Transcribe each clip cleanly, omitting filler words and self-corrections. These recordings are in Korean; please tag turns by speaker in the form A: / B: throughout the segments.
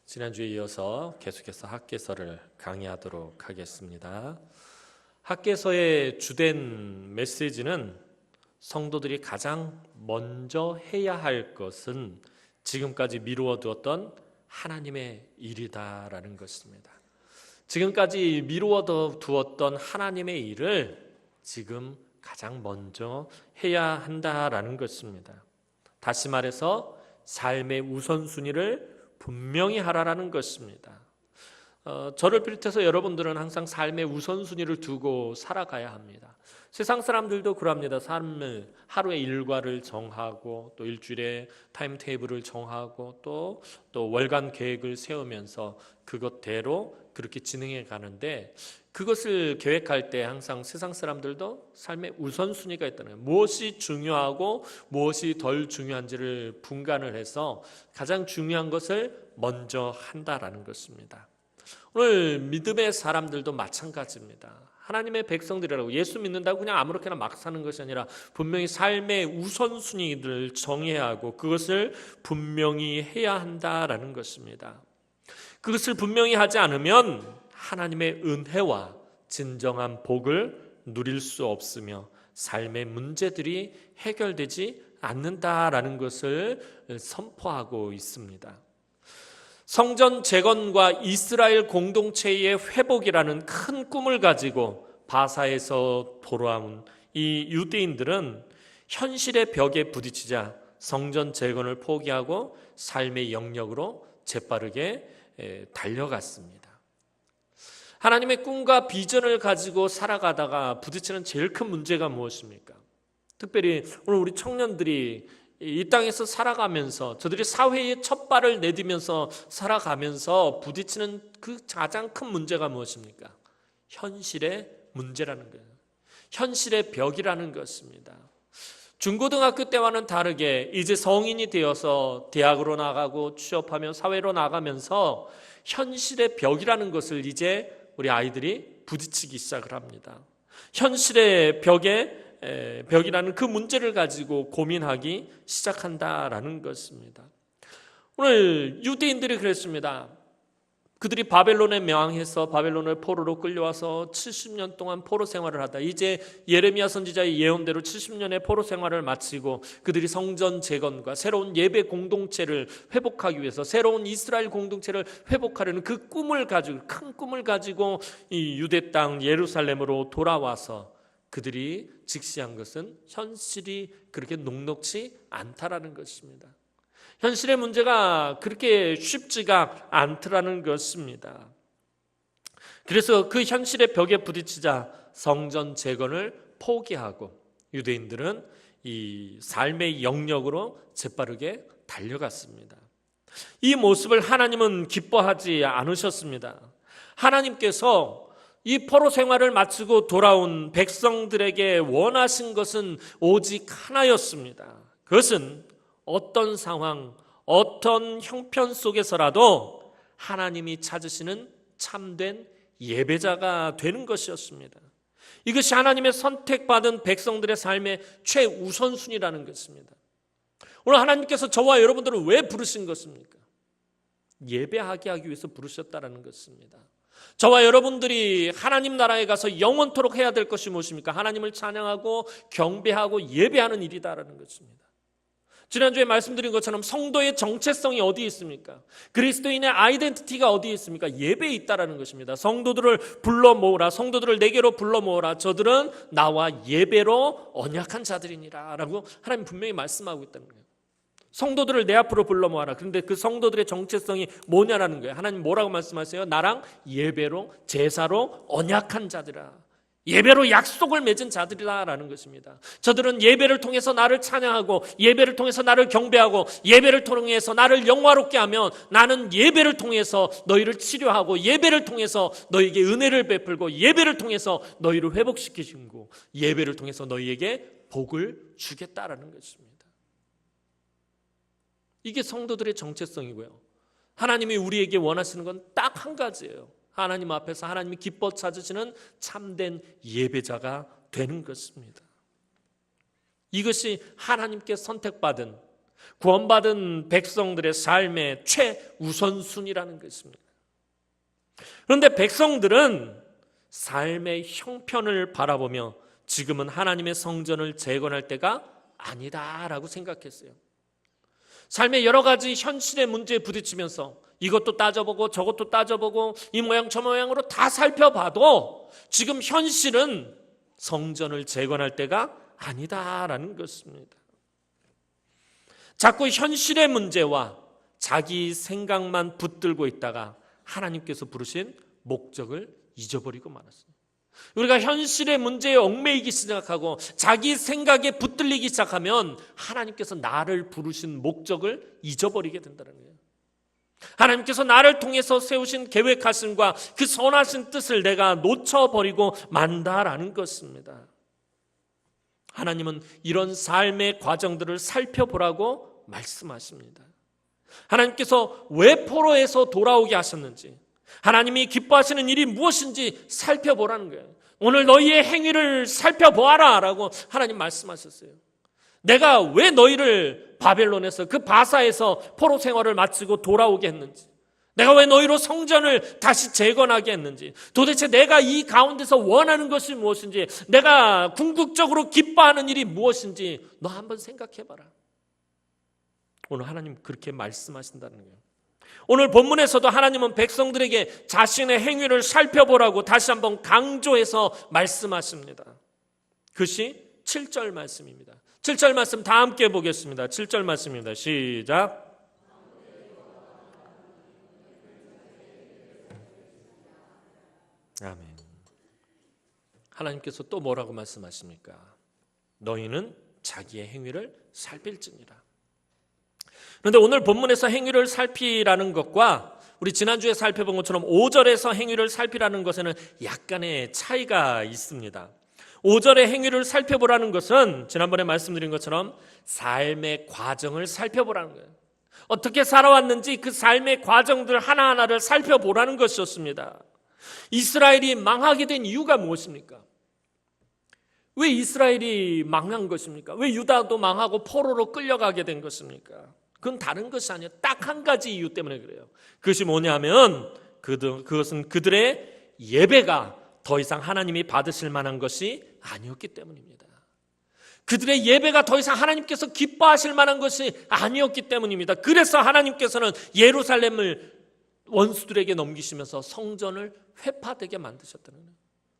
A: 지난주에 이어서 계속해서 학개서를 강의하도록 하겠습니다. 학개서의 주된 메시지는 성도들이 가장 먼저 해야 할 것은 지금까지 미루어 두었던 하나님의 일이다라는 것입니다. 지금까지 미루어 두었던 하나님의 일을 지금 가장 먼저 해야 한다라는 것입니다. 다시 말해서 삶의 우선순위를 분명히 하라라는 것입니다. 저를 비롯해서 여러분들은 항상 삶의 우선순위를 두고 살아가야 합니다. 세상 사람들도 그럽니다. 삶을 하루의 일과를 정하고 또 일주일에 타임테이블을 정하고 또 월간 계획을 세우면서 그것대로 그렇게 진행해 가는데, 그것을 계획할 때 항상 세상 사람들도 삶의 우선순위가 있다는 거예요. 무엇이 중요하고 무엇이 덜 중요한지를 분간을 해서 가장 중요한 것을 먼저 한다라는 것입니다. 오늘 믿음의 사람들도 마찬가지입니다. 하나님의 백성들이라고 예수 믿는다고 그냥 아무렇게나 막 사는 것이 아니라 분명히 삶의 우선순위를 정해야 하고 그것을 분명히 해야 한다라는 것입니다. 그것을 분명히 하지 않으면 하나님의 은혜와 진정한 복을 누릴 수 없으며 삶의 문제들이 해결되지 않는다라는 것을 선포하고 있습니다. 성전 재건과 이스라엘 공동체의 회복이라는 큰 꿈을 가지고 바사에서 돌아온 이 유대인들은 현실의 벽에 부딪히자 성전 재건을 포기하고 삶의 영역으로 재빠르게 달려갔습니다. 하나님의 꿈과 비전을 가지고 살아가다가 부딪히는 제일 큰 문제가 무엇입니까? 특별히 오늘 우리 청년들이 이 땅에서 살아가면서 저들이 사회에 첫 발을 내디면서 살아가면서 부딪히는 그 가장 큰 문제가 무엇입니까? 현실의 문제라는 거예요. 현실의 벽이라는 것입니다. 중고등학교 때와는 다르게 이제 성인이 되어서 대학으로 나가고 취업하며 사회로 나가면서 현실의 벽이라는 것을 이제 우리 아이들이 부딪히기 시작을 합니다. 현실의 벽이라는 그 문제를 가지고 고민하기 시작한다라는 것입니다. 오늘 유대인들이 그랬습니다. 그들이 바벨론에 명항해서 바벨론을 포로로 끌려와서 70년 동안 포로 생활을 하다 이제 예레미야 선지자의 예언대로 70년의 포로 생활을 마치고 그들이 성전 재건과 새로운 예배 공동체를 회복하기 위해서 새로운 이스라엘 공동체를 회복하려는 그 꿈을 가지고 큰 꿈을 가지고 이 유대 땅 예루살렘으로 돌아와서 그들이 직시한 것은 현실이 그렇게 녹록지 않다라는 것입니다. 현실의 문제가 그렇게 쉽지가 않더라는 것입니다. 그래서 그 현실의 벽에 부딪히자 성전 재건을 포기하고 유대인들은 이 삶의 영역으로 재빠르게 달려갔습니다. 이 모습을 하나님은 기뻐하지 않으셨습니다. 하나님께서 이 포로 생활을 마치고 돌아온 백성들에게 원하신 것은 오직 하나였습니다. 그것은 어떤 상황, 어떤 형편 속에서라도 하나님이 찾으시는 참된 예배자가 되는 것이었습니다. 이것이 하나님의 선택받은 백성들의 삶의 최우선순위라는 것입니다. 오늘 하나님께서 저와 여러분들을 왜 부르신 것입니까? 예배하게 하기 위해서 부르셨다는 것입니다. 저와 여러분들이 하나님 나라에 가서 영원토록 해야 될 것이 무엇입니까? 하나님을 찬양하고 경배하고 예배하는 일이다라는 것입니다. 지난주에 말씀드린 것처럼 성도의 정체성이 어디에 있습니까? 그리스도인의 아이덴티티가 어디에 있습니까? 예배에 있다라는 것입니다. 성도들을 불러 모으라, 성도들을 내게로 불러 모으라, 저들은 나와 예배로 언약한 자들이니라 라고 하나님 분명히 말씀하고 있다는 거예요. 성도들을 내 앞으로 불러 모아라. 그런데 그 성도들의 정체성이 뭐냐라는 거예요. 하나님 뭐라고 말씀하세요? 나랑 예배로, 제사로 언약한 자들이라, 예배로 약속을 맺은 자들이라는 것입니다. 저들은 예배를 통해서 나를 찬양하고 예배를 통해서 나를 경배하고 예배를 통해서 나를 영화롭게 하면 나는 예배를 통해서 너희를 치료하고 예배를 통해서 너희에게 은혜를 베풀고 예배를 통해서 너희를 회복시키시고 예배를 통해서 너희에게 복을 주겠다라는 것입니다. 이게 성도들의 정체성이고요. 하나님이 우리에게 원하시는 건 딱 한 가지예요. 하나님 앞에서 하나님이 기뻐 찾으시는 참된 예배자가 되는 것입니다. 이것이 하나님께 선택받은 구원받은 백성들의 삶의 최우선순위라는 것입니다. 그런데 백성들은 삶의 형편을 바라보며 지금은 하나님의 성전을 재건할 때가 아니다라고 생각했어요. 삶의 여러 가지 현실의 문제에 부딪히면서 이것도 따져보고 저것도 따져보고 이 모양 저 모양으로 다 살펴봐도 지금 현실은 성전을 재건할 때가 아니다라는 것입니다. 자꾸 현실의 문제와 자기 생각만 붙들고 있다가 하나님께서 부르신 목적을 잊어버리고 말았어요. 우리가 현실의 문제에 얽매이기 시작하고 자기 생각에 붙들리기 시작하면 하나님께서 나를 부르신 목적을 잊어버리게 된다는 거예요. 하나님께서 나를 통해서 세우신 계획하심과 그 선하신 뜻을 내가 놓쳐버리고 만다라는 것입니다. 하나님은 이런 삶의 과정들을 살펴보라고 말씀하십니다. 하나님께서 왜 포로에서 돌아오게 하셨는지, 하나님이 기뻐하시는 일이 무엇인지 살펴보라는 거예요. 오늘 너희의 행위를 살펴보아라 라고 하나님 말씀하셨어요. 내가 왜 너희를 바벨론에서 그 바사에서 포로 생활을 마치고 돌아오게 했는지, 내가 왜 너희로 성전을 다시 재건하게 했는지, 도대체 내가 이 가운데서 원하는 것이 무엇인지, 내가 궁극적으로 기뻐하는 일이 무엇인지 너 한번 생각해봐라. 오늘 하나님 그렇게 말씀하신다는 거예요. 오늘 본문에서도 하나님은 백성들에게 자신의 행위를 살펴보라고 다시 한번 강조해서 말씀하십니다. 그것이 7절 말씀입니다. 7절 말씀 다 함께 보겠습니다. 7절 말씀입니다. 시작. 아멘. 하나님께서 또 뭐라고 말씀하십니까? 너희는 자기의 행위를 살필지니라. 그런데 오늘 본문에서 행위를 살피라는 것과 우리 지난주에 살펴본 것처럼 5절에서 행위를 살피라는 것에는 약간의 차이가 있습니다. 5절의 행위를 살펴보라는 것은 지난번에 말씀드린 것처럼 삶의 과정을 살펴보라는 거예요. 어떻게 살아왔는지 그 삶의 과정들 하나하나를 살펴보라는 것이었습니다. 이스라엘이 망하게 된 이유가 무엇입니까? 왜 이스라엘이 망한 것입니까? 왜 유다도 망하고 포로로 끌려가게 된 것입니까? 그건 다른 것이 아니에요. 딱 한 가지 이유 때문에 그래요. 그것이 뭐냐면 그것은 그들의 예배가 더 이상 하나님이 받으실 만한 것이 아니었기 때문입니다. 그들의 예배가 더 이상 하나님께서 기뻐하실 만한 것이 아니었기 때문입니다. 그래서 하나님께서는 예루살렘을 원수들에게 넘기시면서 성전을 회파되게 만드셨다는 거예요.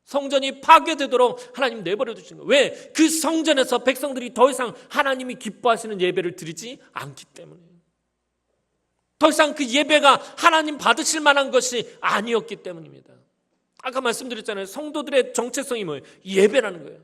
A: 성전이 파괴되도록 하나님 내버려 두신 거예요. 왜? 그 성전에서 백성들이 더 이상 하나님이 기뻐하시는 예배를 드리지 않기 때문에. 더 이상 그 예배가 하나님 받으실 만한 것이 아니었기 때문입니다. 아까 말씀드렸잖아요. 성도들의 정체성이 뭐예요? 예배라는 거예요.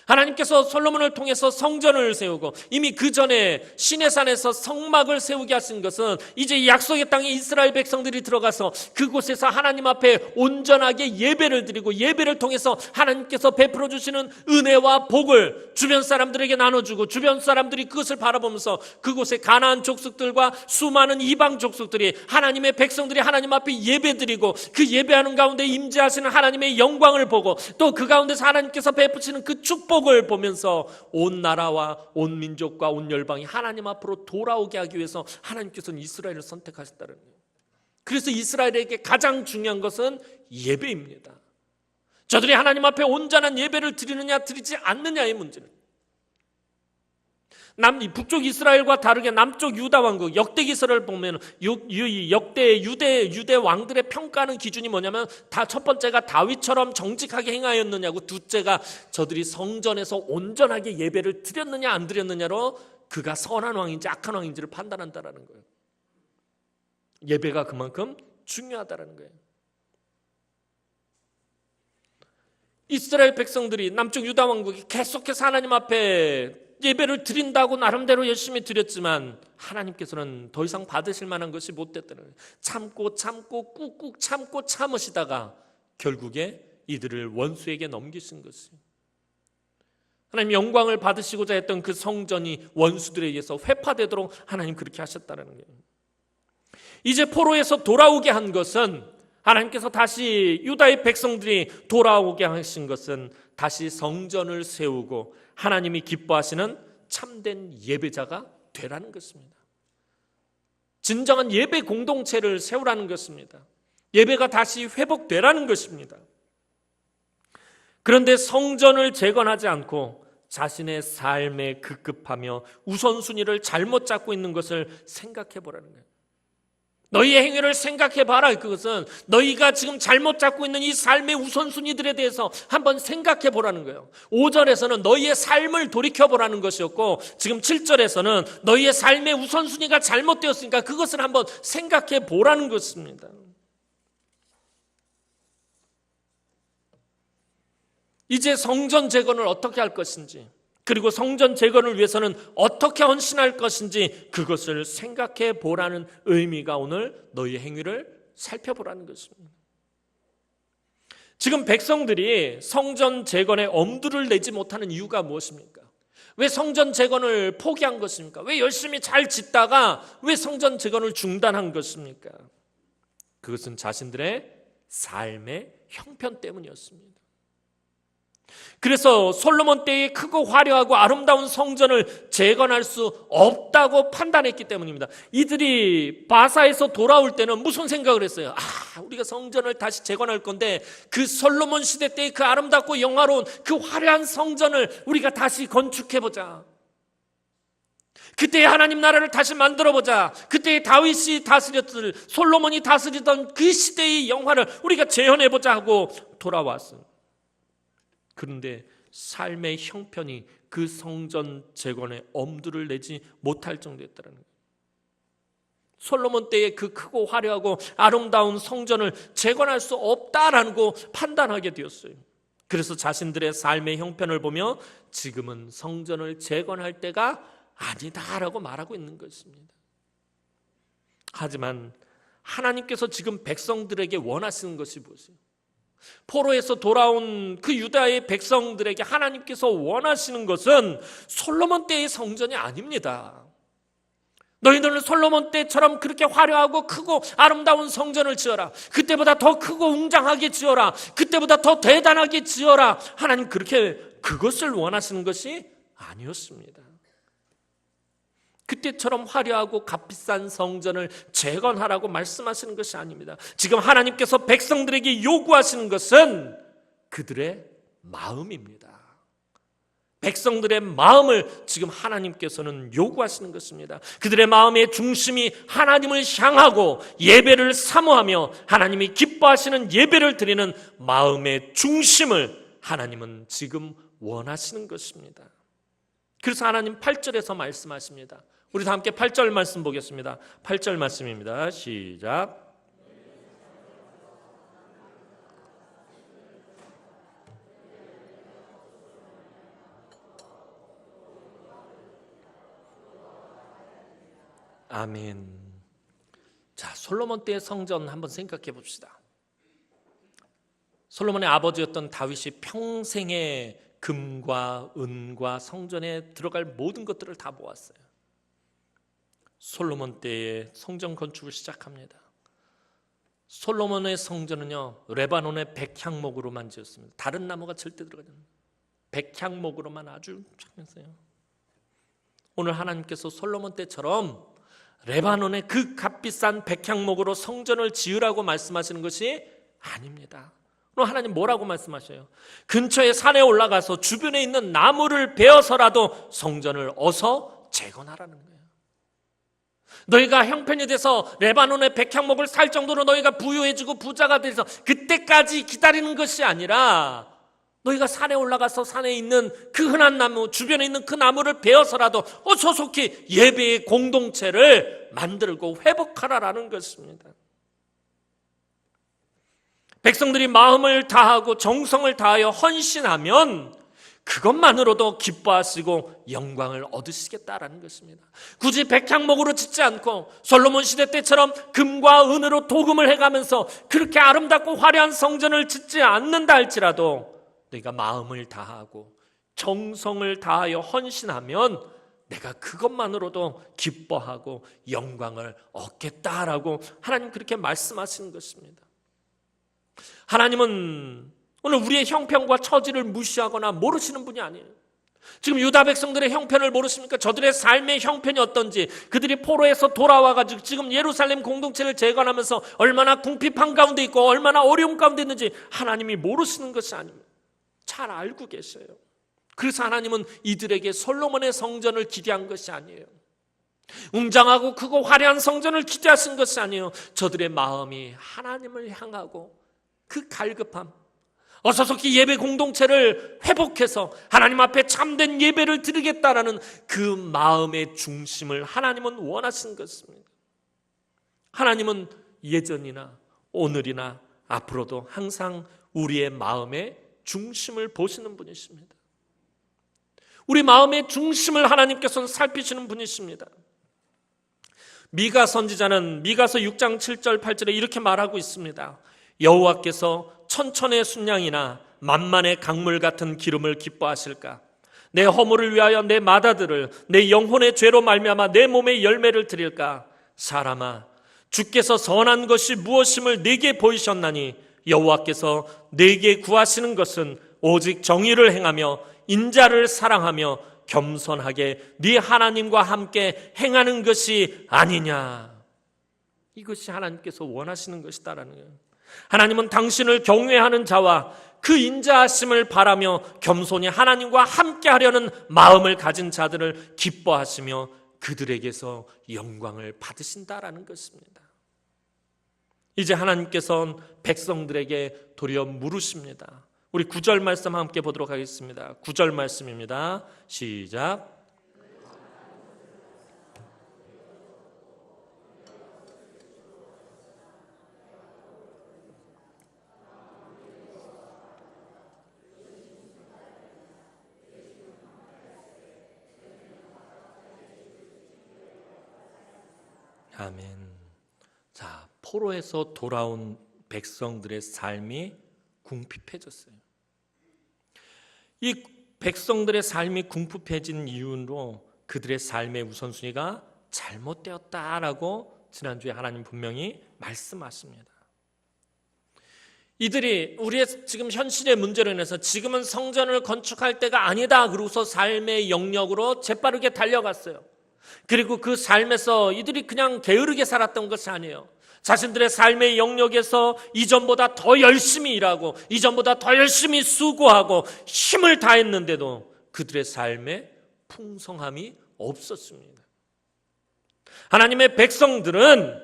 A: 하나님께서 솔로몬을 통해서 성전을 세우고 이미 그 전에 시내산에서 성막을 세우게 하신 것은 이제 약속의 땅에 이스라엘 백성들이 들어가서 그곳에서 하나님 앞에 온전하게 예배를 드리고 예배를 통해서 하나님께서 베풀어 주시는 은혜와 복을 주변 사람들에게 나눠주고 주변 사람들이 그것을 바라보면서 그곳에 가나안 족속들과 수많은 이방 족속들이 하나님의 백성들이 하나님 앞에 예배드리고 그 예배하는 가운데 임재하시는 하나님의 영광을 보고 또 그 가운데서 하나님께서 베푸시는 그 축복을 보면서 온 나라와 온 민족과 온 열방이 하나님 앞으로 돌아오게 하기 위해서 하나님께서는 이스라엘을 선택하셨다는 거예요. 그래서 이스라엘에게 가장 중요한 것은 예배입니다. 저들이 하나님 앞에 온전한 예배를 드리느냐 드리지 않느냐의 문제는 북쪽 이스라엘과 다르게 남쪽 유다 왕국 역대기서를 보면 역대 유대 왕들의 평가하는 기준이 뭐냐면 다 첫 번째가 다윗처럼 정직하게 행하였느냐고 둘째가 저들이 성전에서 온전하게 예배를 드렸느냐 안 드렸느냐로 그가 선한 왕인지 악한 왕인지를 판단한다라는 거예요. 예배가 그만큼 중요하다라는 거예요. 이스라엘 백성들이 남쪽 유다 왕국이 계속해서 하나님 앞에 예배를 드린다고 나름대로 열심히 드렸지만 하나님께서는 더 이상 받으실 만한 것이 못 됐다는 거예요. 참고 꾹꾹 참고 참으시다가 결국에 이들을 원수에게 넘기신 것이에요. 하나님 영광을 받으시고자 했던 그 성전이 원수들에 의해서 회파되도록 하나님 그렇게 하셨다는 거예요. 이제 포로에서 돌아오게 한 것은 하나님께서 다시 유다의 백성들이 돌아오게 하신 것은 다시 성전을 세우고 하나님이 기뻐하시는 참된 예배자가 되라는 것입니다. 진정한 예배 공동체를 세우라는 것입니다. 예배가 다시 회복되라는 것입니다. 그런데 성전을 재건하지 않고 자신의 삶에 급급하며 우선순위를 잘못 잡고 있는 것을 생각해 보라는 거예요. 너희의 행위를 생각해 봐라. 그것은 너희가 지금 잘못 잡고 있는 이 삶의 우선순위들에 대해서 한번 생각해 보라는 거예요. 5절에서는 너희의 삶을 돌이켜 보라는 것이었고, 지금 7절에서는 너희의 삶의 우선순위가 잘못되었으니까 그것을 한번 생각해 보라는 것입니다. 이제 성전 재건을 어떻게 할 것인지, 그리고 성전 재건을 위해서는 어떻게 헌신할 것인지 그것을 생각해 보라는 의미가 오늘 너희의 행위를 살펴보라는 것입니다. 지금 백성들이 성전 재건에 엄두를 내지 못하는 이유가 무엇입니까? 왜 성전 재건을 포기한 것입니까? 왜 열심히 잘 짓다가 왜 성전 재건을 중단한 것입니까? 그것은 자신들의 삶의 형편 때문이었습니다. 그래서 솔로몬 때의 크고 화려하고 아름다운 성전을 재건할 수 없다고 판단했기 때문입니다. 이들이 바사에서 돌아올 때는 무슨 생각을 했어요? 우리가 성전을 다시 재건할 건데 그 솔로몬 시대 때의 그 아름답고 영화로운 그 화려한 성전을 우리가 다시 건축해보자. 그때의 하나님 나라를 다시 만들어보자. 그때의 다윗이 다스렸던, 솔로몬이 다스리던 그 시대의 영화를 우리가 재현해보자 하고 돌아왔어요. 그런데 삶의 형편이 그 성전 재건에 엄두를 내지 못할 정도였다는 거예요. 솔로몬 때의 그 크고 화려하고 아름다운 성전을 재건할 수 없다라고 판단하게 되었어요. 그래서 자신들의 삶의 형편을 보며 지금은 성전을 재건할 때가 아니다라고 말하고 있는 것입니다. 하지만 하나님께서 지금 백성들에게 원하시는 것이 무엇이에요? 포로에서 돌아온 그 유다의 백성들에게 하나님께서 원하시는 것은 솔로몬 때의 성전이 아닙니다. 너희들은 솔로몬 때처럼 그렇게 화려하고 크고 아름다운 성전을 지어라. 그때보다 더 크고 웅장하게 지어라. 그때보다 더 대단하게 지어라. 하나님 그것을 원하시는 것이 아니었습니다. 그때처럼 화려하고 값비싼 성전을 재건하라고 말씀하시는 것이 아닙니다. 지금 하나님께서 백성들에게 요구하시는 것은 그들의 마음입니다. 백성들의 마음을 지금 하나님께서는 요구하시는 것입니다. 그들의 마음의 중심이 하나님을 향하고 예배를 사모하며 하나님이 기뻐하시는 예배를 드리는 마음의 중심을 하나님은 지금 원하시는 것입니다. 그래서 하나님 8절에서 말씀하십니다. 우리 다 함께 8절 말씀 보겠습니다. 8절 말씀입니다. 시작. 아멘. 자, 솔로몬 때의 성전 한번 생각해 봅시다. 솔로몬의 아버지였던 다윗이 평생의 금과 은과 성전에 들어갈 모든 것들을 다 모았어요. 솔로몬 때에 성전 건축을 시작합니다. 솔로몬의 성전은요, 레바논의 백향목으로만 지었습니다. 다른 나무가 절대 들어가지 않아요. 백향목으로만 아주 착했어요. 오늘 하나님께서 솔로몬 때처럼 레바논의 그 값비싼 백향목으로 성전을 지으라고 말씀하시는 것이 아닙니다. 그럼 하나님 뭐라고 말씀하셔요? 근처에 산에 올라가서 주변에 있는 나무를 베어서라도 성전을 어서 재건하라는 거예요. 너희가 형편이 돼서 레바논의 백향목을 살 정도로 너희가 부유해지고 부자가 돼서 그때까지 기다리는 것이 아니라 너희가 산에 올라가서 산에 있는 그 흔한 나무, 주변에 있는 그 나무를 베어서라도 소속히 예배의 공동체를 만들고 회복하라라는 것입니다. 백성들이 마음을 다하고 정성을 다하여 헌신하면 그것만으로도 기뻐하시고 영광을 얻으시겠다라는 것입니다. 굳이 백향목으로 짓지 않고 솔로몬 시대 때처럼 금과 은으로 도금을 해가면서 그렇게 아름답고 화려한 성전을 짓지 않는다 할지라도 내가 마음을 다하고 정성을 다하여 헌신하면 내가 그것만으로도 기뻐하고 영광을 얻겠다라고 하나님 그렇게 말씀하시는 것입니다. 하나님은 오늘 우리의 형편과 처지를 무시하거나 모르시는 분이 아니에요. 지금 유다 백성들의 형편을 모르십니까? 저들의 삶의 형편이 어떤지, 그들이 포로에서 돌아와가지고 지금 예루살렘 공동체를 재건하면서 얼마나 궁핍한 가운데 있고 얼마나 어려움 가운데 있는지 하나님이 모르시는 것이 아닙니다. 잘 알고 계셔요. 그래서 하나님은 이들에게 솔로몬의 성전을 기대한 것이 아니에요. 웅장하고 크고 화려한 성전을 기대하신 것이 아니에요. 저들의 마음이 하나님을 향하고 그 갈급함, 어서 속히 예배 공동체를 회복해서 하나님 앞에 참된 예배를 드리겠다라는 그 마음의 중심을 하나님은 원하신 것입니다. 하나님은 예전이나 오늘이나 앞으로도 항상 우리의 마음의 중심을 보시는 분이십니다. 우리 마음의 중심을 하나님께서는 살피시는 분이십니다. 미가 선지자는 미가서 6장 7절 8절에 이렇게 말하고 있습니다. 여호와께서 천천의 순양이나 만만의 강물 같은 기름을 기뻐하실까? 내 허물을 위하여 내 마다들을 내 영혼의 죄로 말미암아 내 몸의 열매를 드릴까? 사람아, 주께서 선한 것이 무엇임을 내게 보이셨나니 여호와께서 내게 구하시는 것은 오직 정의를 행하며 인자를 사랑하며 겸손하게 네 하나님과 함께 행하는 것이 아니냐. 이것이 하나님께서 원하시는 것이다라는 거예요. 하나님은 당신을 경외하는 자와 그 인자하심을 바라며 겸손히 하나님과 함께 하려는 마음을 가진 자들을 기뻐하시며 그들에게서 영광을 받으신다라는 것입니다. 이제 하나님께서는 백성들에게 도리어 물으십니다. 우리 9절 말씀 함께 보도록 하겠습니다. 9절 말씀입니다. 시작. 아멘. 자, 포로에서 돌아온 백성들의 삶이 궁핍해졌어요. 이 백성들의 삶이 궁핍해진 이유로 그들의 삶의 우선순위가 잘못되었다라고 지난주에 하나님 분명히 말씀하십니다. 이들이 우리의 지금 현실의 문제로 인해서 지금은 성전을 건축할 때가 아니다 그러고서 삶의 영역으로 재빠르게 달려갔어요. 그리고 그 삶에서 이들이 그냥 게으르게 살았던 것이 아니에요. 자신들의 삶의 영역에서 이전보다 더 열심히 일하고 이전보다 더 열심히 수고하고 힘을 다했는데도 그들의 삶에 풍성함이 없었습니다. 하나님의 백성들은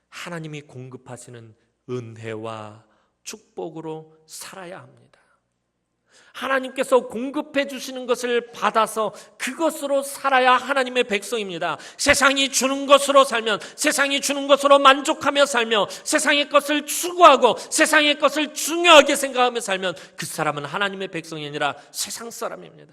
A: 하나님이 공급하시는 은혜와 축복으로 살아야 합니다. 하나님께서 공급해 주시는 것을 받아서 그것으로 살아야 하나님의 백성입니다. 세상이 주는 것으로 살면, 세상이 주는 것으로 만족하며 살며, 세상의 것을 추구하고 세상의 것을 중요하게 생각하며 살면 그 사람은 하나님의 백성이 아니라 세상 사람입니다.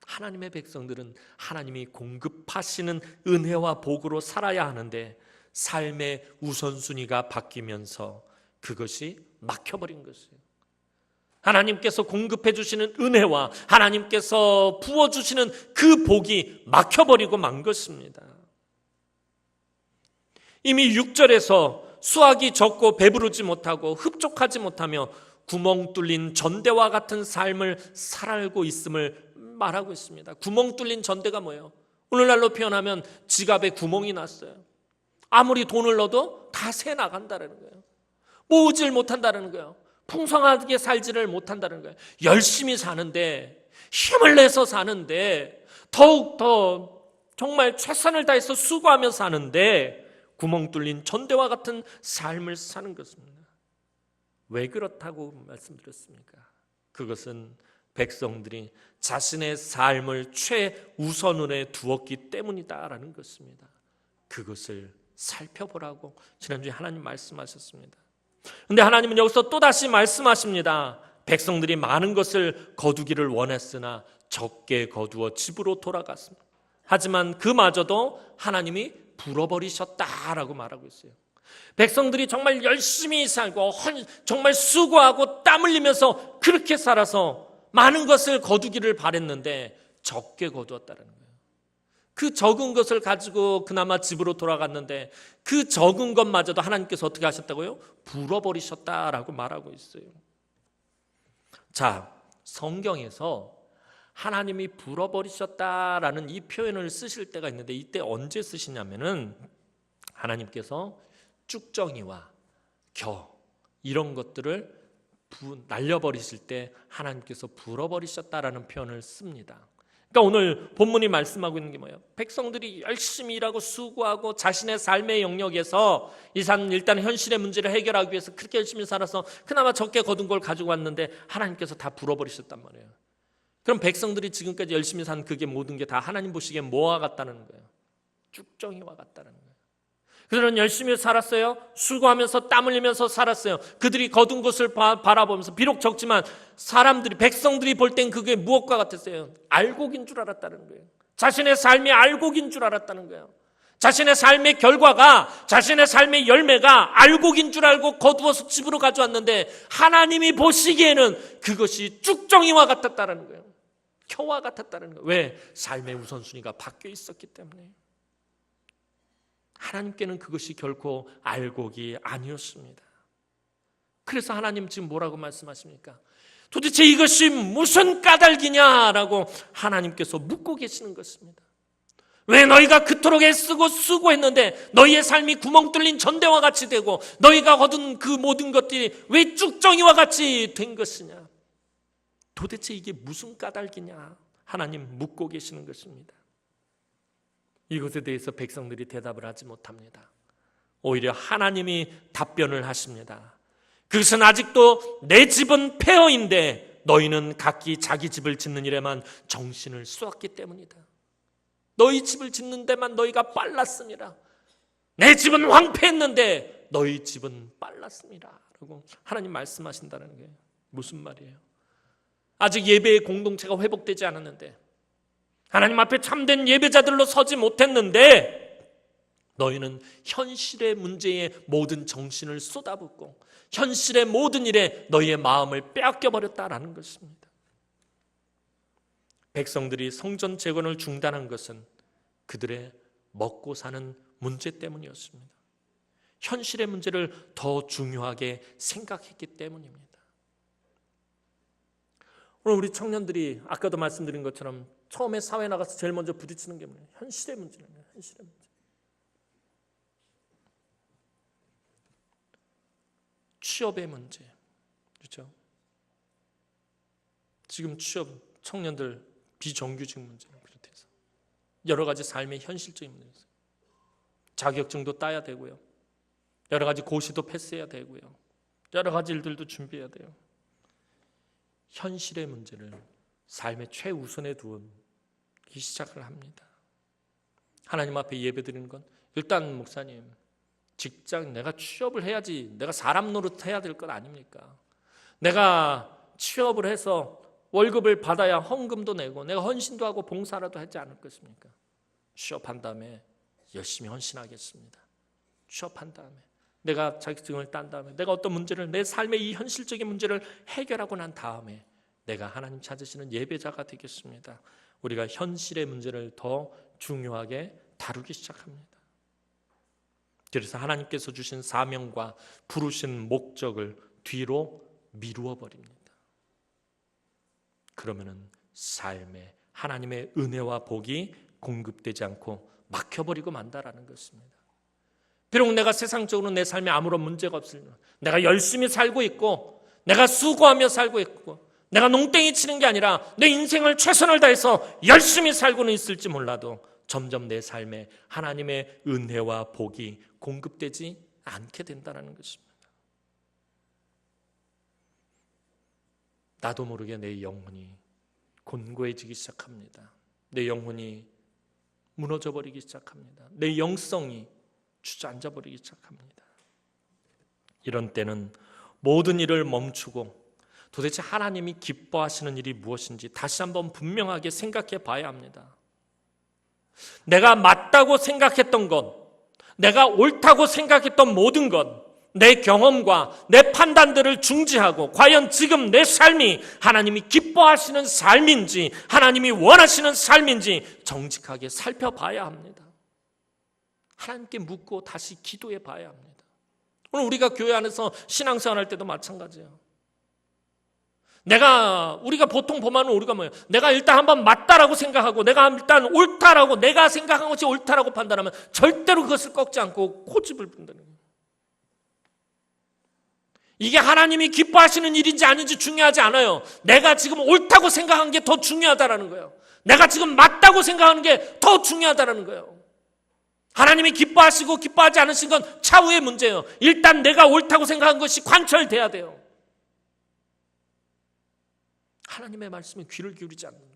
A: 하나님의 백성들은 하나님이 공급하시는 은혜와 복으로 살아야 하는데 삶의 우선순위가 바뀌면서 그것이 막혀버린 것이에요. 하나님께서 공급해 주시는 은혜와 하나님께서 부어주시는 그 복이 막혀버리고 만 것입니다. 이미 6절에서 수확이 적고 배부르지 못하고 흡족하지 못하며 구멍 뚫린 전대와 같은 삶을 살고 있음을 말하고 있습니다. 구멍 뚫린 전대가 뭐예요? 오늘날로 표현하면 지갑에 구멍이 났어요. 아무리 돈을 넣어도 다 새 나간다는 거예요. 모으질 못한다는 거예요. 풍성하게 살지를 못한다는 거예요. 열심히 사는데, 힘을 내서 사는데, 더욱더 정말 최선을 다해서 수고하며 사는데 구멍 뚫린 전대와 같은 삶을 사는 것입니다. 왜 그렇다고 말씀드렸습니까? 그것은 백성들이 자신의 삶을 최우선으로 두었기 때문이다라는 것입니다. 그것을 살펴보라고 지난주에 하나님 말씀하셨습니다. 그런데 하나님은 여기서 또다시 말씀하십니다. 백성들이 많은 것을 거두기를 원했으나 적게 거두어 집으로 돌아갔습니다. 하지만 그마저도 하나님이 불어버리셨다라고 말하고 있어요. 백성들이 정말 열심히 살고 정말 수고하고 땀 흘리면서 그렇게 살아서 많은 것을 거두기를 바랬는데 적게 거두었다는 거예요. 그 적은 것을 가지고 그나마 집으로 돌아갔는데 그 적은 것마저도 하나님께서 어떻게 하셨다고요? 불어버리셨다라고 말하고 있어요. 자, 성경에서 하나님이 불어버리셨다라는 이 표현을 쓰실 때가 있는데, 이때 언제 쓰시냐면은 하나님께서 쭉정이와 겨 이런 것들을 날려버리실 때 하나님께서 불어버리셨다라는 표현을 씁니다. 그러니까 오늘 본문이 말씀하고 있는 게 뭐예요? 백성들이 열심히 일하고 수고하고 자신의 삶의 영역에서 일단 현실의 문제를 해결하기 위해서 그렇게 열심히 살아서 그나마 적게 거둔 걸 가지고 왔는데 하나님께서 다 불어버리셨단 말이에요. 그럼 백성들이 지금까지 열심히 산 그게 모든 게 다 하나님 보시기엔 뭐와 같다는 거예요? 쭉정이와 같다는 거예요. 그들은 열심히 살았어요. 수고하면서 땀 흘리면서 살았어요. 그들이 거둔 것을 바라보면서 비록 적지만 백성들이 볼 땐 그게 무엇과 같았어요? 알곡인 줄 알았다는 거예요. 자신의 삶이 알곡인 줄 알았다는 거예요. 자신의 삶의 결과가, 자신의 삶의 열매가 알곡인 줄 알고 거두어서 집으로 가져왔는데 하나님이 보시기에는 그것이 쭉정이와 같았다는 거예요. 겨와 같았다는 거예요. 왜? 삶의 우선순위가 바뀌어 있었기 때문에. 하나님께는 그것이 결코 알곡이 아니었습니다. 그래서 하나님 지금 뭐라고 말씀하십니까? 도대체 이것이 무슨 까닭이냐라고 하나님께서 묻고 계시는 것입니다. 왜 너희가 그토록 애쓰고 수고했는데 너희의 삶이 구멍 뚫린 전대와 같이 되고 너희가 거둔 그 모든 것들이 왜 쭉정이와 같이 된 것이냐? 도대체 이게 무슨 까닭이냐? 하나님 묻고 계시는 것입니다. 이것에 대해서 백성들이 대답을 하지 못합니다. 오히려 하나님이 답변을 하십니다. 그것은 아직도 내 집은 폐허인데 너희는 각기 자기 집을 짓는 일에만 정신을 쏟았기 때문이다. 너희 집을 짓는 데만 너희가 빨랐습니다. 내 집은 황폐했는데 너희 집은 빨랐습니다. 라고 하나님 말씀하신다는 게 무슨 말이에요? 아직 예배의 공동체가 회복되지 않았는데, 하나님 앞에 참된 예배자들로 서지 못했는데 너희는 현실의 문제에 모든 정신을 쏟아붓고 현실의 모든 일에 너희의 마음을 빼앗겨버렸다라는 것입니다. 백성들이 성전 재건을 중단한 것은 그들의 먹고 사는 문제 때문이었습니다. 현실의 문제를 더 중요하게 생각했기 때문입니다. 오늘 우리 청년들이 아까도 말씀드린 것처럼 처음에 사회에 나가서 제일 먼저 부딪히는 게 뭐예요? 현실의 문제예요. 현실의 문제. 취업의 문제. 그렇죠? 지금 취업 청년들 비정규직 문제를 비롯해서 여러 가지 삶의 현실적인 문제. 자격증도 따야 되고요. 여러 가지 고시도 패스해야 되고요. 여러 가지 일들도 준비해야 돼요. 현실의 문제를 삶의 최우선에 두기 시작을 합니다. 하나님 앞에 예배드리는 건 일단 목사님, 직장 내가 취업을 해야지, 내가 사람 노릇해야 될 것 아닙니까? 내가 취업을 해서 월급을 받아야 헌금도 내고 내가 헌신도 하고 봉사라도 하지 않을 것입니까? 취업한 다음에 열심히 헌신하겠습니다. 취업한 다음에 내가 자격증을 딴 다음에 내가 어떤 문제를, 내 삶의 이 현실적인 문제를 해결하고 난 다음에 내가 하나님 찾으시는 예배자가 되겠습니다. 우리가 현실의 문제를 더 중요하게 다루기 시작합니다. 그래서 하나님께서 주신 사명과 부르신 목적을 뒤로 미루어 버립니다. 그러면은 삶에 하나님의 은혜와 복이 공급되지 않고 막혀버리고 만다라는 것입니다. 비록 내가 세상적으로 내 삶에 아무런 문제가 없으면, 내가 열심히 살고 있고 내가 수고하며 살고 있고 내가 농땡이 치는 게 아니라 내 인생을 최선을 다해서 열심히 살고는 있을지 몰라도 점점 내 삶에 하나님의 은혜와 복이 공급되지 않게 된다는 것입니다. 나도 모르게 내 영혼이 곤고해지기 시작합니다. 내 영혼이 무너져 버리기 시작합니다. 내 영성이 주저앉아 버리기 시작합니다. 이런 때는 모든 일을 멈추고 도대체 하나님이 기뻐하시는 일이 무엇인지 다시 한번 분명하게 생각해 봐야 합니다. 내가 맞다고 생각했던 것, 내가 옳다고 생각했던 모든 것, 내 경험과 내 판단들을 중지하고 과연 지금 내 삶이 하나님이 기뻐하시는 삶인지 하나님이 원하시는 삶인지 정직하게 살펴봐야 합니다. 하나님께 묻고 다시 기도해 봐야 합니다. 오늘 우리가 교회 안에서 신앙생활 할 때도 마찬가지예요. 우리가 보통 보면 우리가 뭐예요? 내가 일단 한번 맞다라고 생각하고 내가 일단 옳다라고 내가 생각한 것이 옳다라고 판단하면 절대로 그것을 꺾지 않고 고집을 부린다는 거예요. 이게 하나님이 기뻐하시는 일인지 아닌지 중요하지 않아요. 내가 지금 옳다고 생각한 게 더 중요하다라는 거예요. 내가 지금 맞다고 생각하는 게 더 중요하다라는 거예요. 하나님이 기뻐하시고 기뻐하지 않으신 건 차후의 문제예요. 일단 내가 옳다고 생각한 것이 관철돼야 돼요. 하나님의 말씀에 귀를 기울이지 않는 거예요.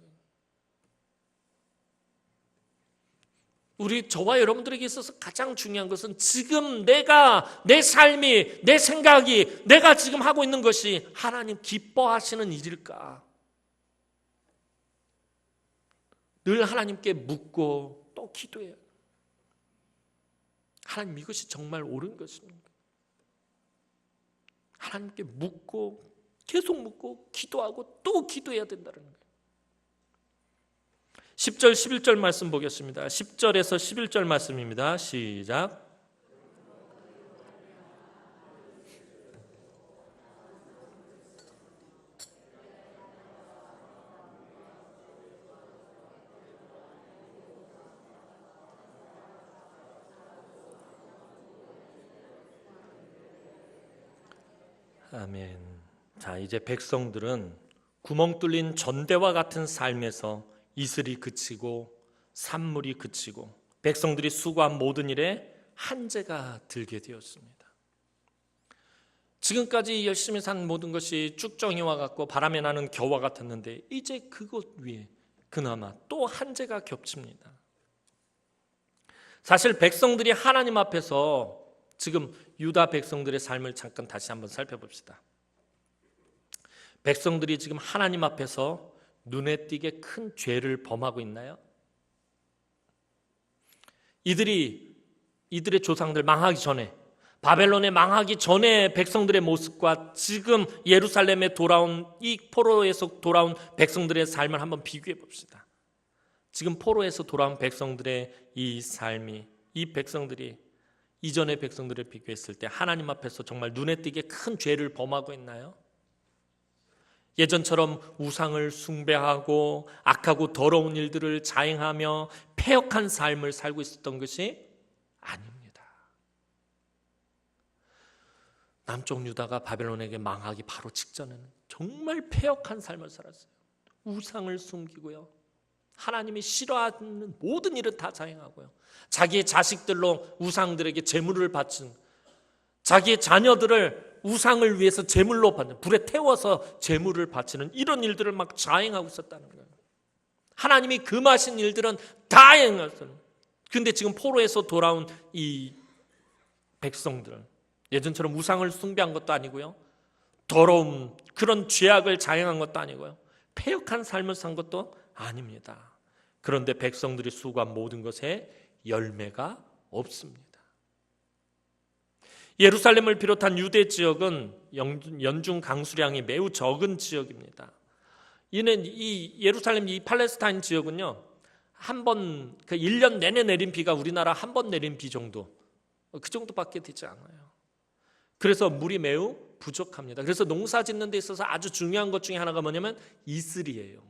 A: 저와 여러분들에게 있어서 가장 중요한 것은 지금 내 삶이, 내 생각이, 내가 지금 하고 있는 것이 하나님 기뻐하시는 일일까? 늘 하나님께 묻고 또 기도해요. 하나님, 이것이 정말 옳은 것입니까? 하나님께 묻고 계속 묻고 기도하고 또 기도해야 된다는 거예요. 10절 11절 말씀 보겠습니다. 10절에서 11절 말씀입니다. 시작. 아멘. 자, 이제 백성들은 구멍 뚫린 전대와 같은 삶에서 이슬이 그치고 산물이 그치고 백성들이 수고한 모든 일에 한계가 들게 되었습니다. 지금까지 열심히 산 모든 것이 쭉정이와 같고 바람에 나는 겨와 같았는데 이제 그것 위에 그나마 또 한계가 겹칩니다. 사실 백성들이 하나님 앞에서 지금 유다 백성들의 삶을 잠깐 다시 한번 살펴봅시다. 백성들이 지금 하나님 앞에서 눈에 띄게 큰 죄를 범하고 있나요? 이들의 조상들 망하기 전에, 바벨론에 망하기 전에 백성들의 모습과 지금 예루살렘에 돌아온 이 포로에서 돌아온 백성들의 삶을 한번 비교해 봅시다. 지금 포로에서 돌아온 백성들의 이 삶이, 이 백성들이 이전의 백성들을 비교했을 때 하나님 앞에서 정말 눈에 띄게 큰 죄를 범하고 있나요? 예전처럼 우상을 숭배하고 악하고 더러운 일들을 자행하며 패역한 삶을 살고 있었던 것이 아닙니다. 남쪽 유다가 바벨론에게 망하기 바로 직전에는 정말 패역한 삶을 살았어요. 우상을 숨기고요, 하나님이 싫어하는 모든 일을 다 자행하고요, 자기의 자식들로 우상들에게 제물을 바친, 자기의 자녀들을 우상을 위해서 제물로 받는, 불에 태워서 제물을 바치는 이런 일들을 막 자행하고 있었다는 거예요. 하나님이 금하신 일들은 다 행했어요. 그런데 지금 포로에서 돌아온 이 백성들, 예전처럼 우상을 숭배한 것도 아니고요, 더러운 그런 죄악을 자행한 것도 아니고요, 패역한 삶을 산 것도 아닙니다. 그런데 백성들이 수고한 모든 것에 열매가 없습니다. 예루살렘을 비롯한 유대 지역은 연중 강수량이 매우 적은 지역입니다. 이 예루살렘, 이 팔레스타인 지역은요, 한 번, 1년 내내 내린 비가 우리나라 한 번 내린 비 정도, 그 정도밖에 되지 않아요. 그래서 물이 매우 부족합니다. 그래서 농사 짓는 데 있어서 아주 중요한 것 중에 하나가 뭐냐면 이슬이에요.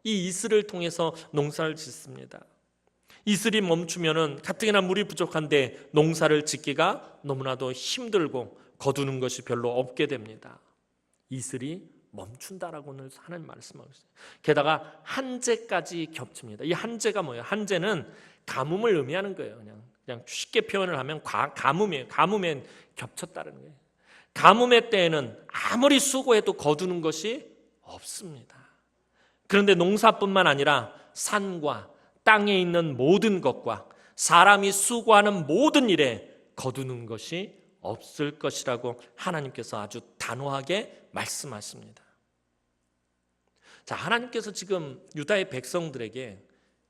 A: 이 이슬을 통해서 농사를 짓습니다. 이슬이 멈추면은 가뜩이나 물이 부족한데 농사를 짓기가 너무나도 힘들고 거두는 것이 별로 없게 됩니다. 이슬이 멈춘다라고는 하나님 말씀하고 있어요. 게다가 한재까지 겹칩니다. 이 한재가 뭐예요? 한재는 가뭄을 의미하는 거예요. 그냥 쉽게 표현을 하면 가뭄이에요. 가뭄에 겹쳤다는 거예요. 가뭄의 때에는 아무리 수고해도 거두는 것이 없습니다. 그런데 농사뿐만 아니라 산과 땅에 있는 모든 것과 사람이 수고하는 모든 일에 거두는 것이 없을 것이라고 하나님께서 아주 단호하게 말씀하십니다. 자, 하나님께서 지금 유다의 백성들에게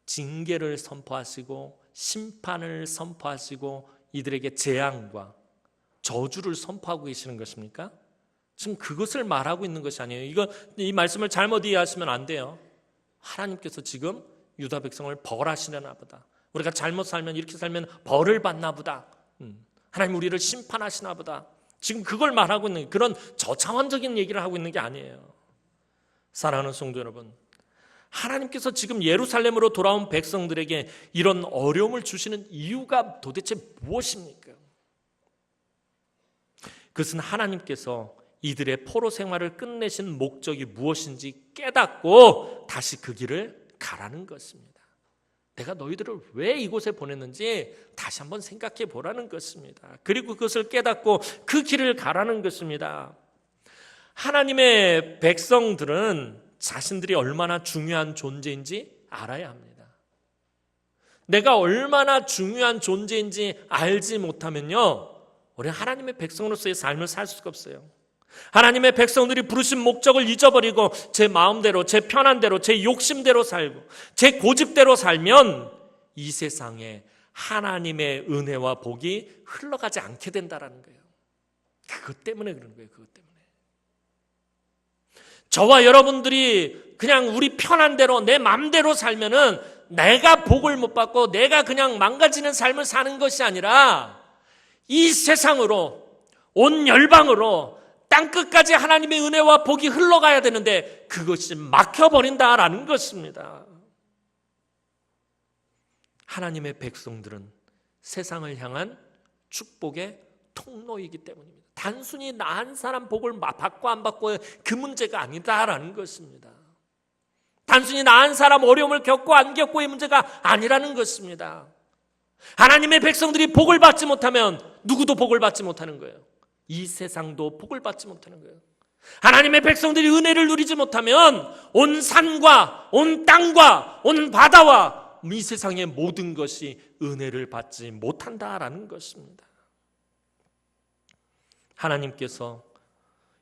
A: 징계를 선포하시고 심판을 선포하시고 이들에게 재앙과 저주를 선포하고 계시는 것입니까? 지금 그것을 말하고 있는 것이 아니에요. 이 말씀을 잘못 이해하시면 안 돼요. 하나님께서 지금 유다 백성을 벌하시려나 보다, 우리가 잘못 살면, 이렇게 살면 벌을 받나 보다, 하나님 우리를 심판하시나 보다, 지금 그걸 말하고 있는, 그런 저차원적인 얘기를 하고 있는 게 아니에요. 사랑하는 성도 여러분, 하나님께서 지금 예루살렘으로 돌아온 백성들에게 이런 어려움을 주시는 이유가 도대체 무엇입니까? 그것은 하나님께서 이들의 포로 생활을 끝내신 목적이 무엇인지 깨닫고 다시 그 길을 가라는 것입니다. 내가 너희들을 왜 이곳에 보냈는지 다시 한번 생각해 보라는 것입니다. 그리고 그것을 깨닫고 그 길을 가라는 것입니다. 하나님의 백성들은 자신들이 얼마나 중요한 존재인지 알아야 합니다. 내가 얼마나 중요한 존재인지 알지 못하면요, 우리는 하나님의 백성으로서의 삶을 살 수가 없어요. 하나님의 백성들이 부르신 목적을 잊어버리고 제 마음대로, 제 편한대로, 제 욕심대로 살고 제 고집대로 살면 이 세상에 하나님의 은혜와 복이 흘러가지 않게 된다는 거예요. 그것 때문에 그런 거예요. 그것 때문에. 저와 여러분들이 그냥 우리 편한 대로 내 마음대로 살면은 내가 복을 못 받고 내가 그냥 망가지는 삶을 사는 것이 아니라 이 세상으로, 온 열방으로 땅끝까지 하나님의 은혜와 복이 흘러가야 되는데 그것이 막혀버린다라는 것입니다. 하나님의 백성들은 세상을 향한 축복의 통로이기 때문입니다. 단순히 나 한 사람 복을 받고 안 받고 그 문제가 아니다라는 것입니다. 단순히 나 한 사람 어려움을 겪고 안 겪고의 문제가 아니라는 것입니다. 하나님의 백성들이 복을 받지 못하면 누구도 복을 받지 못하는 거예요. 이 세상도 복을 받지 못하는 거예요. 하나님의 백성들이 은혜를 누리지 못하면 온 산과 온 땅과 온 바다와 이 세상의 모든 것이 은혜를 받지 못한다라는 것입니다. 하나님께서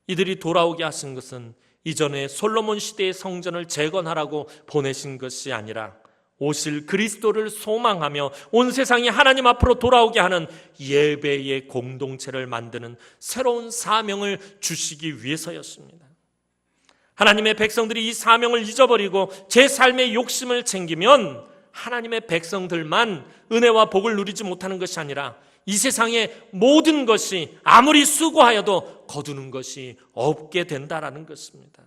A: 이들이 돌아오게 하신 것은 이전에 솔로몬 시대의 성전을 재건하라고 보내신 것이 아니라 오실 그리스도를 소망하며 온 세상이 하나님 앞으로 돌아오게 하는 예배의 공동체를 만드는 새로운 사명을 주시기 위해서였습니다. 하나님의 백성들이 이 사명을 잊어버리고 제 삶의 욕심을 챙기면 하나님의 백성들만 은혜와 복을 누리지 못하는 것이 아니라 이 세상의 모든 것이 아무리 수고하여도 거두는 것이 없게 된다라는 것입니다.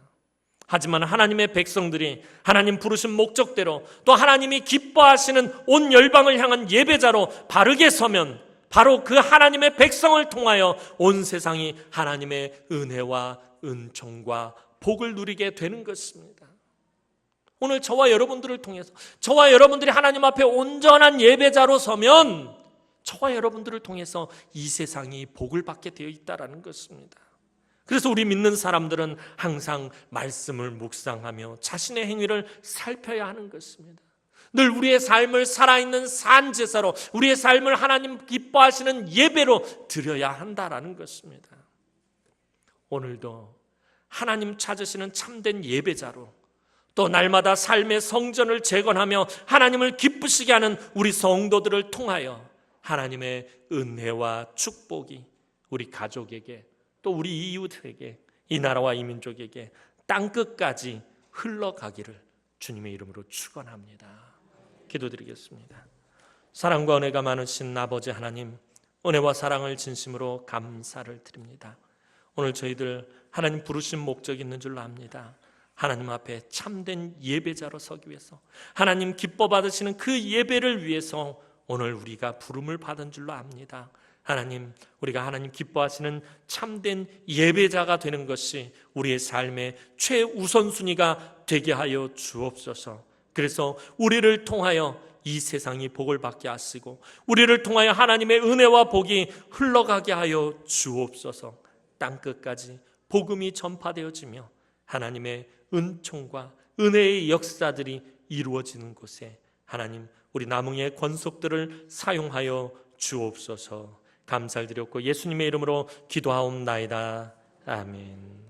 A: 하지만 하나님의 백성들이 하나님 부르신 목적대로 또 하나님이 기뻐하시는 온 열방을 향한 예배자로 바르게 서면 바로 그 하나님의 백성을 통하여 온 세상이 하나님의 은혜와 은총과 복을 누리게 되는 것입니다. 오늘 저와 여러분들을 통해서 저와 여러분들이 하나님 앞에 온전한 예배자로 서면 저와 여러분들을 통해서 이 세상이 복을 받게 되어 있다는 것입니다. 그래서 우리 믿는 사람들은 항상 말씀을 묵상하며 자신의 행위를 살펴야 하는 것입니다. 늘 우리의 삶을 살아있는 산 제사로, 우리의 삶을 하나님 기뻐하시는 예배로 드려야 한다라는 것입니다. 오늘도 하나님 찾으시는 참된 예배자로, 또 날마다 삶의 성전을 재건하며 하나님을 기쁘시게 하는 우리 성도들을 통하여 하나님의 은혜와 축복이 우리 가족에게, 또 우리 이웃에게, 이 나라와 이 민족에게 땅끝까지 흘러가기를 주님의 이름으로 축원합니다. 기도드리겠습니다. 사랑과 은혜가 많으신 아버지 하나님, 은혜와 사랑을 진심으로 감사를 드립니다. 오늘 저희들 하나님 부르신 목적이 있는 줄 압니다. 하나님 앞에 참된 예배자로 서기 위해서, 하나님 기뻐 받으시는 그 예배를 위해서 오늘 우리가 부름을 받은 줄로 압니다. 하나님, 우리가 하나님 기뻐하시는 참된 예배자가 되는 것이 우리의 삶의 최우선순위가 되게 하여 주옵소서. 그래서 우리를 통하여 이 세상이 복을 받게 하시고 우리를 통하여 하나님의 은혜와 복이 흘러가게 하여 주옵소서. 땅끝까지 복음이 전파되어지며 하나님의 은총과 은혜의 역사들이 이루어지는 곳에 하나님, 우리 남흥의 권속들을 사용하여 주옵소서. 감사를 드렸고 예수님의 이름으로 기도하옵나이다. 아멘.